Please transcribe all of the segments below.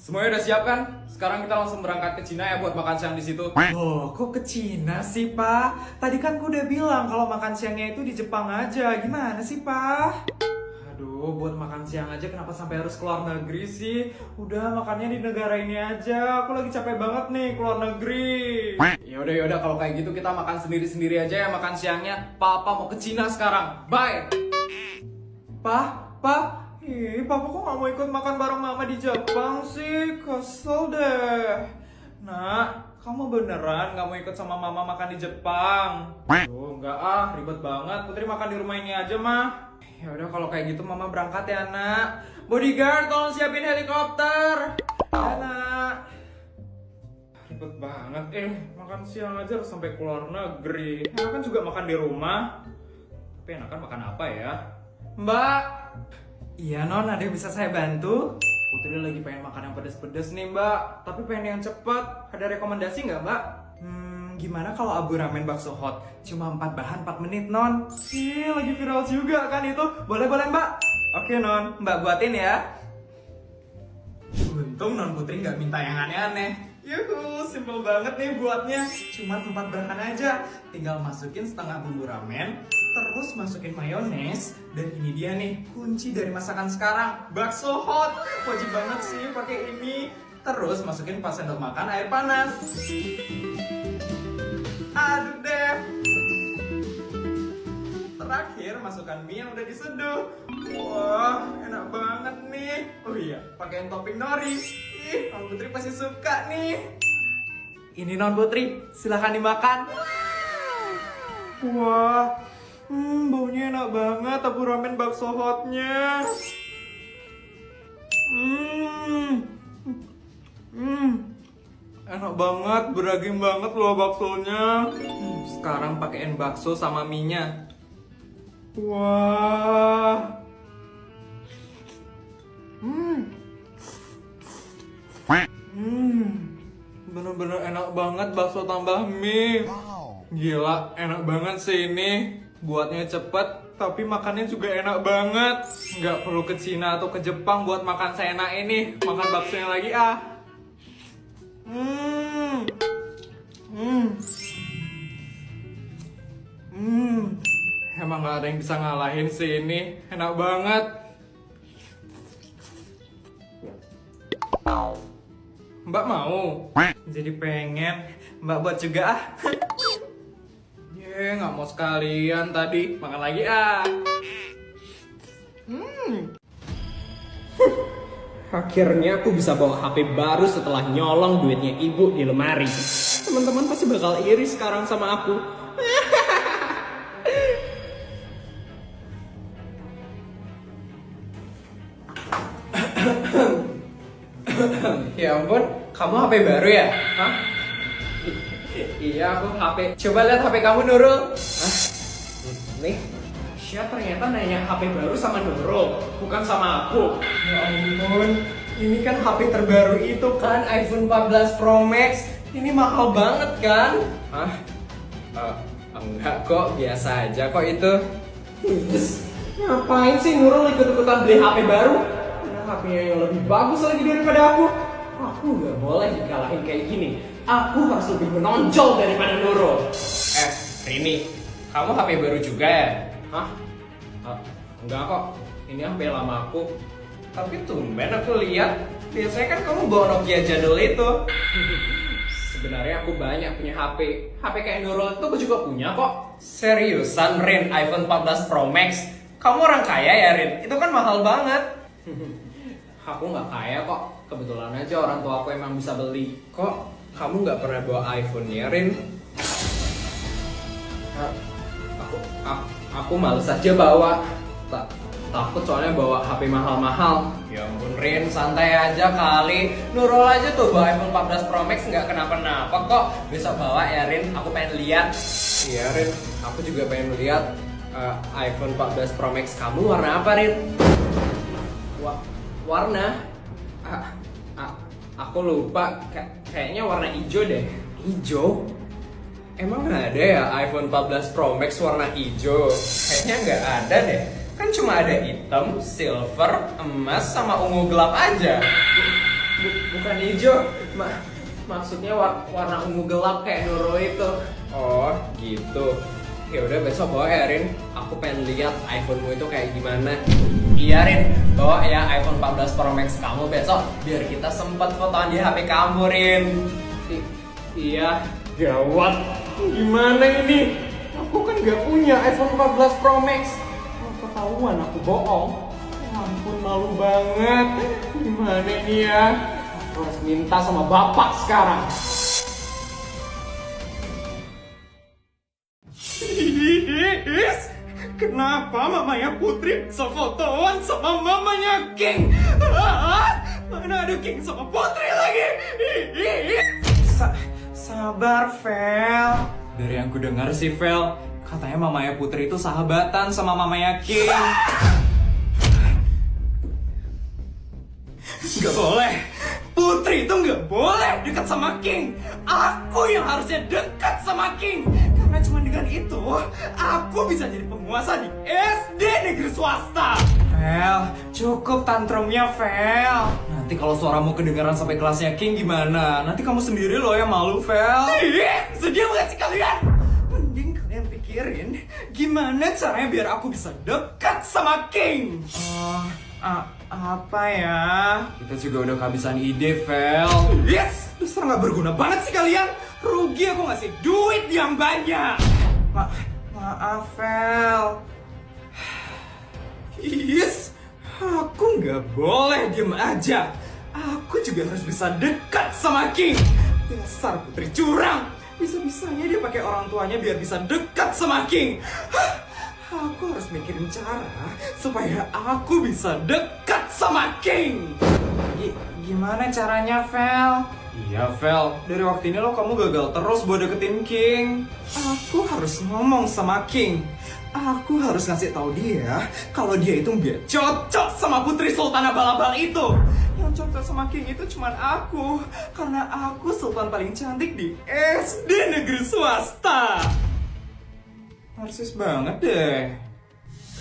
Semuanya udah siap kan? Sekarang kita langsung berangkat ke Cina ya buat makan siang di situ. Oh, kok ke Cina sih, Pak? Tadi kan gue udah bilang kalau makan siangnya itu di Jepang aja. Gimana sih, Pak? Aduh, buat makan siang aja kenapa sampai harus keluar negeri sih? Udah, makannya di negara ini aja. Aku lagi capek banget nih keluar negeri. Yaudah kalau kayak gitu kita makan sendiri-sendiri aja ya makan siangnya. Papa mau ke Cina sekarang. Bye. Pak, Papa kok gak mau ikut makan bareng Mama di Jepang sih? Kesel deh. Nak, kamu beneran gak mau ikut sama Mama makan di Jepang? Aduh, enggak ah, ribet banget. Putri makan di rumah ini aja, mah. Ya udah kalau kayak gitu Mama berangkat ya, Nak. Bodyguard, tolong siapin helikopter. Ya, Nak. Ribet banget, makan siang aja harus sampai keluar negeri. Enak kan juga makan di rumah. Tapi enakan makan apa ya? Mbak. Iya, Non, ada yang bisa saya bantu? Putri lagi pengen makan yang pedes-pedes nih, Mbak. Tapi pengen yang cepet. Ada rekomendasi nggak, Mbak? Gimana kalau abu ramen bakso hot? Cuma 4 bahan 4 menit, Non. Lagi viral juga kan itu. Boleh, Mbak? Oke, Non. Mbak buatin ya. Untung Non Putri nggak minta yang aneh-aneh. Yuhu, simple banget nih buatnya. Cuma 4 bahan aja. Tinggal masukin setengah bumbu ramen, terus masukin mayones, dan ini dia nih kunci dari masakan sekarang, bakso hot. Wajib banget sih pakai ini. Terus masukin 4 sendok makan air panas. Aduk deh. Terakhir masukkan mie yang udah diseduh. Wah, enak banget nih. Oh iya, pakein topping nori. Non Putri pasti suka nih. Ini Non Putri, silahkan dimakan. Wah, baunya enak banget abu ramen bakso hotnya. Enak banget, beragam banget loh baksonya. Sekarang pakein bakso sama mie-nya. Wah. Bener-bener enak banget bakso tambah mie. Gila, enak banget sih ini. Buatnya cepet, tapi makannya juga enak banget. Nggak perlu ke Cina atau ke Jepang buat makan seenak ini. Makan baksonya lagi ah. Emang gak ada yang bisa ngalahin sih ini. Enak banget. Mbak mau? Jadi pengen. Mbak buat juga ah. Nggak mau sekalian tadi. Makan lagi ah. Akhirnya aku bisa bawa HP baru setelah nyolong duitnya ibu di lemari. Teman-teman pasti bakal iri sekarang sama aku. Ya ampun, kamu HP baru ya? Hah? Iya, aku HP. Coba lihat HP kamu, Nurul. Hah? Nih, Syah ternyata nanya HP baru sama Nurul, bukan sama aku. Ya ampun, ini kan HP terbaru itu kan, iPhone 14 Pro Max. Ini mahal banget kan? Hah? Enggak kok, biasa aja kok itu. Ngapain sih Nurul ikut-ikutan beli HP baru? Ada HP-nya yang lebih bagus lagi daripada aku. Aku nggak boleh dikalahin kayak gini. Aku harus lebih menonjol daripada Nurul. Rini, kamu HP baru juga ya? Hah? Enggak kok, ini HP lama aku. Tapi tumben aku lihat, biasanya kan kamu bawa Nokia jadul itu. Sebenarnya aku banyak punya HP. HP kayak Nurul itu aku juga punya kok. Seriusan Rin, iPhone 14 Pro Max. Kamu orang kaya ya Rin? Itu kan mahal banget. Aku nggak kaya kok. Kebetulan aja orang tua aku emang bisa beli. Kok kamu nggak pernah bawa iPhone ya Rin? Aku males aja bawa. Takut soalnya bawa HP mahal-mahal. Ya ampun Rin, santai aja kali. Nurul aja tuh bawa iPhone 14 Pro Max nggak kenapa-napa kok. Besok bawa ya Rin, aku pengen lihat. Iya Rin, aku juga pengen lihat iPhone 14 Pro Max kamu warna apa Rin? Warna? Aku lupa, kayaknya warna hijau deh. Hijau? Emang nggak ada ya iPhone 14 Pro Max warna hijau? Kayaknya nggak ada deh. Kan cuma ada hitam, silver, emas, sama ungu gelap aja. bukan hijau. Maksudnya warna ungu gelap kayak Nuro itu. Oh, gitu. Ya udah besok bawa ya, Rin. Aku pengen lihat iPhone-mu itu kayak gimana. Iya, Rin. Bawa ya iPhone 14 Pro Max kamu besok biar kita sempat fotoan di HP kamu, Rin. Iya. Gawat. Gimana ini? Aku kan gak punya iPhone 14 Pro Max. Ketahuan aku bohong. Ya ampun, malu banget. Gimana ini ya? Aku harus minta sama bapak sekarang. Kenapa mamanya Putri sefotoan sama mamanya King? Mana ada King sama Putri lagi? Sabar, Vel. Dari yang ku dengar sih, Vel, katanya mamanya Putri itu sahabatan sama mamanya King. Gak boleh. Putri itu gak boleh dekat sama King. Aku yang harusnya dekat sama King. Karena cuma dengan itu, aku bisa jadi penguasa di SD negeri swasta. Vel, cukup tantrumnya, Vel. Nanti kalau suaramu kedengaran sampai kelasnya King gimana? Nanti kamu sendiri loh yang malu, Vel. Sedih banget sih kalian. Mending kalian pikirin gimana caranya biar aku bisa dekat sama King. Apa ya? Kita juga udah kehabisan ide, Vel. Yes! Dasar gak berguna banget sih kalian. Rugi aku ngasih duit yang banyak. Maaf, Vel. Yes! Aku gak boleh diem aja. Aku juga harus bisa dekat sama King. Dasar putri curang. Bisa-bisanya dia pakai orang tuanya biar bisa dekat sama King. Aku harus mikirin cara supaya aku bisa dekat sama King. Gimana caranya, Vel? Iya, Vel. Dari waktu ini kamu gagal terus buat deketin King. Aku harus ngomong sama King. Aku harus ngasih tahu dia kalau dia itu gak cocok sama Putri Sultana Balabal itu. Yang cocok sama King itu cuman aku. Karena aku sultan paling cantik di SD negeri swasta. Narsis banget deh.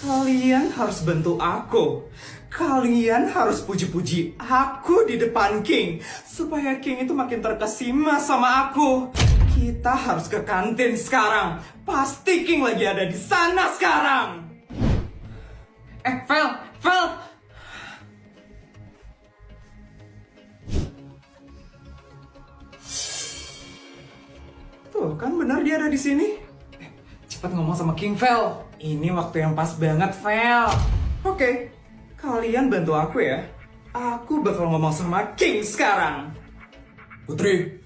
Kalian harus bantu aku. Kalian harus puji-puji aku di depan King. Supaya King itu makin terkesima sama aku. Kita harus ke kantin sekarang. Pasti King lagi ada di sana sekarang. Vel. Tuh kan benar dia ada di sini. Cepat ngomong sama King, Vel. Ini waktu yang pas banget, Vel. Oke, kalian bantu aku ya. Aku bakal ngomong sama King sekarang. Putri.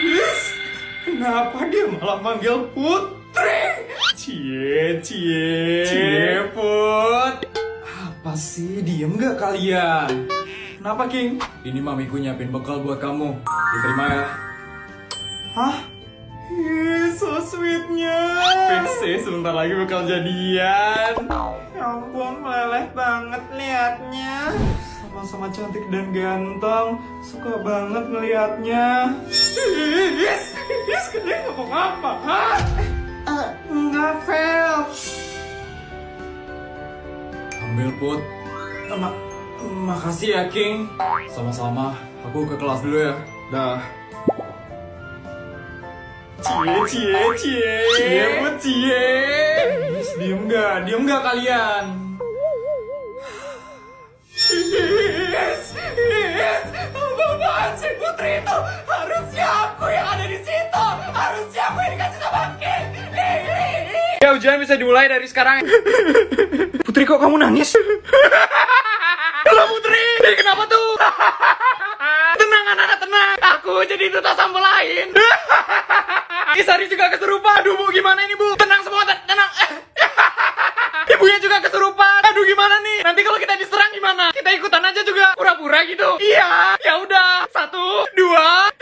Yes. Kenapa dia malah manggil Putri? Cie, Put. Apa sih, diem gak kalian? Kenapa, King? Ini mamiku nyiapin bekal buat kamu. Diterima ya. Hah? So sweetnya. Fix sih, sebentar lagi bakal jadian. Ya ampun, meleleh banget liatnya. Sama-sama cantik dan ganteng. Suka banget ngeliatnya. Yes, kalian ngomong apa, hah? Enggak, Vel. Ambil, Put. Makasih ya, King. Sama-sama. Aku ke kelas dulu ya. Dah. Cie, Put, cie. Diem gak kalian? Yes. Apaan sih Putri itu? Harusnya aku yang ada di situ. Harusnya aku yang dikasih sama King. Ya, ujian bisa dimulai dari sekarang. Putri, kok kamu nangis? Halo Putri, kenapa tuh? Tenang anak-anak, tenang. Aku jadi duta sambal lain. Isari juga kesurupan. Aduh Bu, gimana ini Bu? Tenang semua, tenang. Ibunya juga kesurupan. Aduh gimana nih? Nanti kalau kita diserang gimana? Kita ikutan aja juga pura-pura gitu. Iya, ya udah. 1, 2.